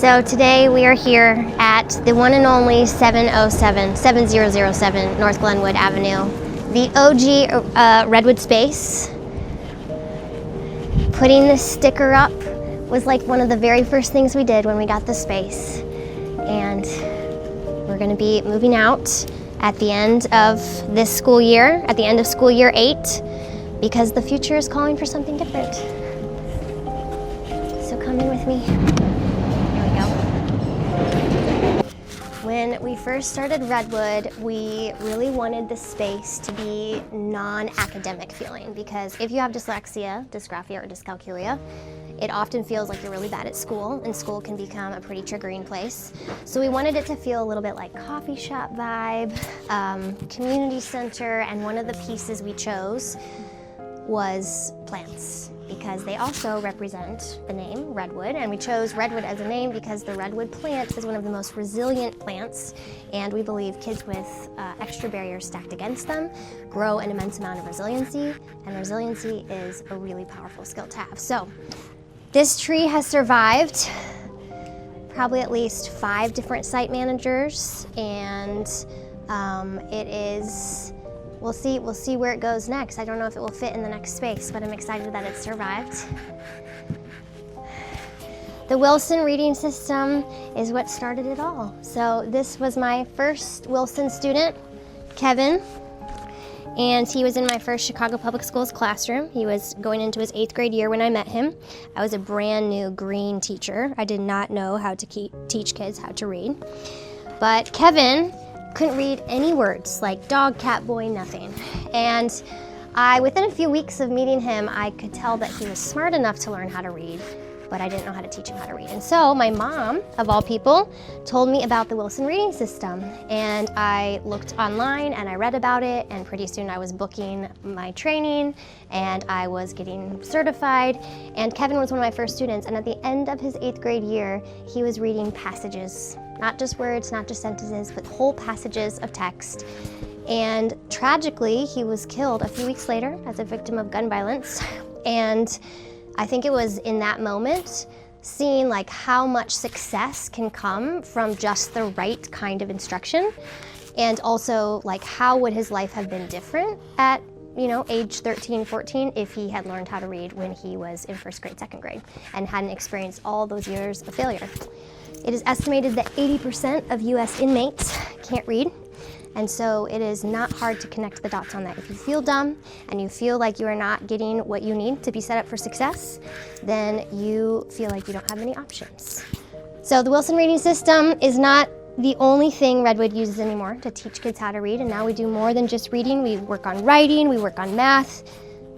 So today we are here at the one and only 7007 North Glenwood Avenue, the OG Redwood space. Putting this sticker up was like one of the very first things we did when we got the space. And we're going to be moving out at the end of this school year, at the end of school year 8, because the future is calling for something different. So come in with me. Here we go. When we first started Redwood, we really wanted the space to be non-academic feeling, because if you have dyslexia, dysgraphia, or dyscalculia, it often feels like you're really bad at school, and school can become a pretty triggering place. So we wanted it to feel a little bit like coffee shop vibe, community center, and one of the pieces we chose was plants, because they also represent the name Redwood, and we chose Redwood as a name because the redwood plant is one of the most resilient plants, and we believe kids with extra barriers stacked against them grow an immense amount of resiliency, and resiliency is a really powerful skill to have. So this tree has survived probably at least 5 different site managers, and it is, we'll see where it goes next. I don't know if it will fit in the next space, but I'm excited that it survived. The Wilson reading system is what started it all. So this was my first Wilson student, Kevin, and he was in my first Chicago Public Schools classroom. He was going into his 8th grade year when I met him. I was a brand new green teacher. I did not know how to teach kids how to read. But Kevin couldn't read any words, like dog, cat, boy, nothing. And within a few weeks of meeting him, I could tell that he was smart enough to learn how to read, but I didn't know how to teach him how to read. And so my mom, of all people, told me about the Wilson reading system. And I looked online and I read about it, and pretty soon I was booking my training and I was getting certified. And Kevin was one of my first students, and at the end of his 8th grade year, he was reading passages, not just words, not just sentences, but whole passages of text. And tragically, he was killed a few weeks later as a victim of gun violence. And I think it was in that moment, seeing like how much success can come from just the right kind of instruction, and also like how would his life have been different at, you know, age 13, 14 if he had learned how to read when he was in 1st grade, 2nd grade, and hadn't experienced all those years of failure. It is estimated that 80% of US inmates can't read. And so it is not hard to connect the dots on that. If you feel dumb and you feel like you are not getting what you need to be set up for success, then you feel like you don't have any options. So the Wilson reading system is not the only thing Redwood uses anymore to teach kids how to read, and now we do more than just reading. We work on writing, we work on math,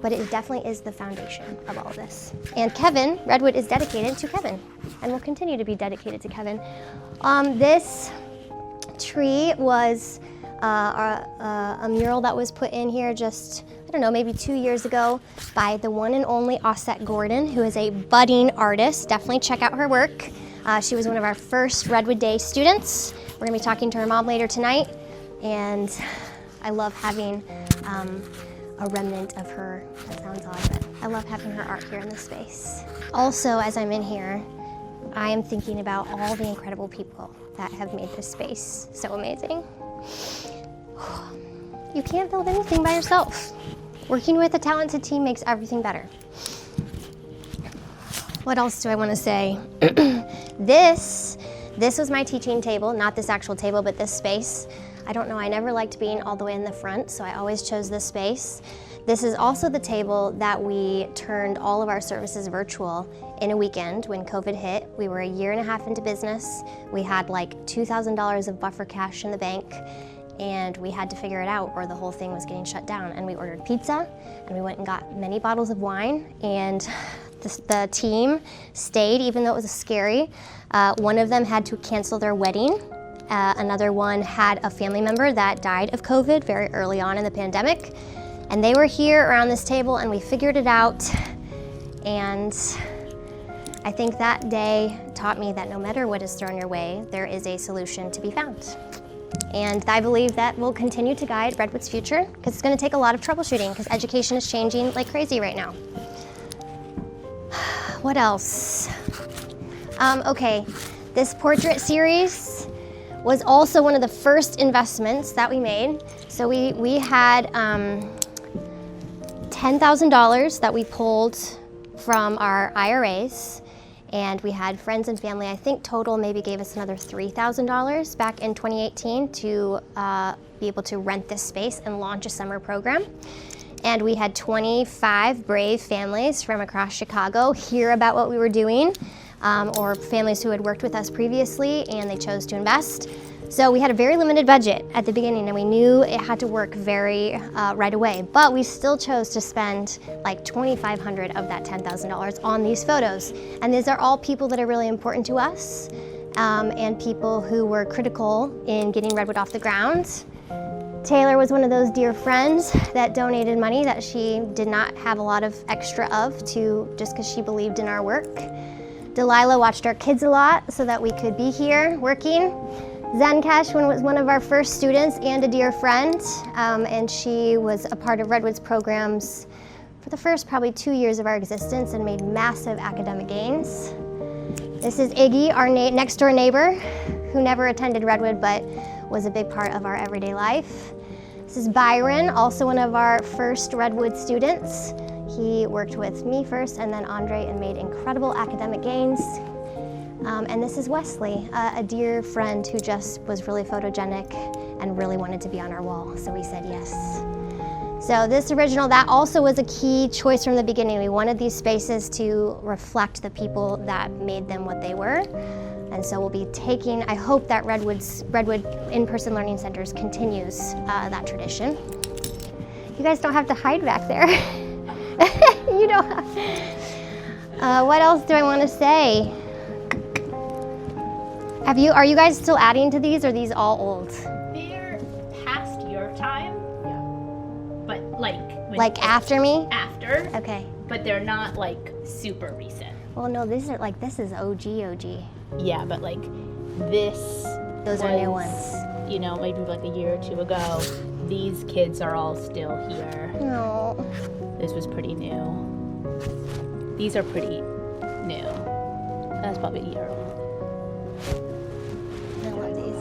but it definitely is the foundation of all of this. And Kevin, Redwood is dedicated to Kevin, and will continue to be dedicated to Kevin. This tree was a mural that was put in here just, I don't know, maybe 2 years ago by the one and only Osset Gordon, who is a budding artist. Definitely check out her work. She was one of our first Redwood Day students. We're gonna be talking to her mom later tonight, and I love having a remnant of her. That sounds odd, but I love having her art here in this space. Also, as I'm in here, I am thinking about all the incredible people that have made this space so amazing. You can't build anything by yourself. Working with a talented team makes everything better. What else do I want to say? This was my teaching table, not this actual table, but this space. I don't know, I never liked being all the way in the front, so I always chose this space. This is also the table that we turned all of our services virtual in a weekend when COVID hit. We were 1.5 years into business. We had like $2,000 of buffer cash in the bank, and we had to figure it out or the whole thing was getting shut down. And we ordered pizza, and we went and got many bottles of wine, and the team stayed even though it was scary. One of them had to cancel their wedding. Another one had a family member that died of COVID very early on in the pandemic. And they were here around this table, and we figured it out. And I think that day taught me that no matter what is thrown your way, there is a solution to be found. And I believe that will continue to guide Redwood's future, because it's going to take a lot of troubleshooting, because education is changing like crazy right now. What else? Okay, This portrait series was also one of the first investments that we made. So we had $10,000 that we pulled from our IRAs, and we had friends and family, I think total maybe gave us another $3,000 back in 2018 to be able to rent this space and launch a summer program. And we had 25 brave families from across Chicago hear about what we were doing, or families who had worked with us previously and they chose to invest. So we had a very limited budget at the beginning, and we knew it had to work very right away, but we still chose to spend like $2,500 of that $10,000 on these photos. And these are all people that are really important to us, and people who were critical in getting Redwood off the ground. Taylor was one of those dear friends that donated money that she did not have a lot of extra of just because she believed in our work. Delilah watched our kids a lot so that we could be here working. Zenkesh was one of our first students and a dear friend, and she was a part of Redwood's programs for the first probably 2 years of our existence and made massive academic gains. This is Iggy, our next door neighbor, who never attended Redwood but was a big part of our everyday life. This is Byron, also one of our first Redwood students. He worked with me first and then Andre and made incredible academic gains. And this is Wesley, a dear friend who just was really photogenic and really wanted to be on our wall, so we said yes. So this original, that also was a key choice from the beginning. We wanted these spaces to reflect the people that made them what they were. And so we'll be taking, I hope that Redwood in-person learning centers continues that tradition. You guys don't have to hide back there. You don't have. What else do I want to say? Are you guys still adding to these, or are these all old? They're past your time. Yeah. But like after me? After. Okay. But they're not like super recent. Well, no, this is OG. Yeah, but like this. Those are new ones. You know, maybe like a year or two ago. These kids are all still here. No. This was pretty new. These are pretty new. That's probably a year old. I love these.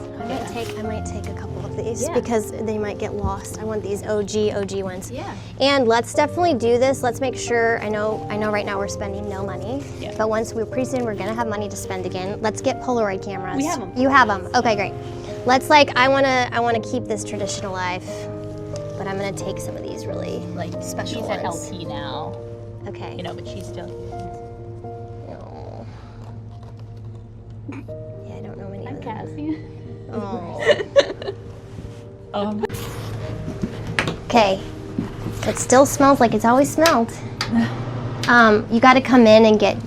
I might take a couple of these because they might get lost. I want these OG ones. Yeah. And let's definitely do this. Let's make sure. I know right now we're spending no money. Yeah. But pretty soon we're gonna have money to spend again. Let's get Polaroid cameras. We have them. You have them. Okay, great. Let's I wanna keep this tradition alive. But I'm gonna take some of these really special she's ones. at LP now. Okay. You know, but she's still. Oh. Yeah, I don't know many. I'm Cassie. Oh. Okay. It still smells like it's always smelled. You got to come in and get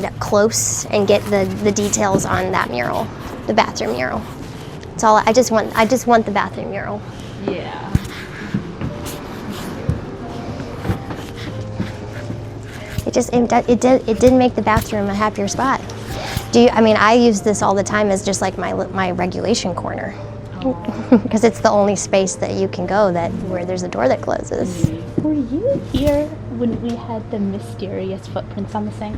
up close and get the details on that mural, the bathroom mural. It's all. I just want the bathroom mural. Yeah. It did make the bathroom a happier spot. I use this all the time as just like my regulation corner, because it's the only space that you can go where there's a door that closes. Were you here when we had the mysterious footprints on the sink?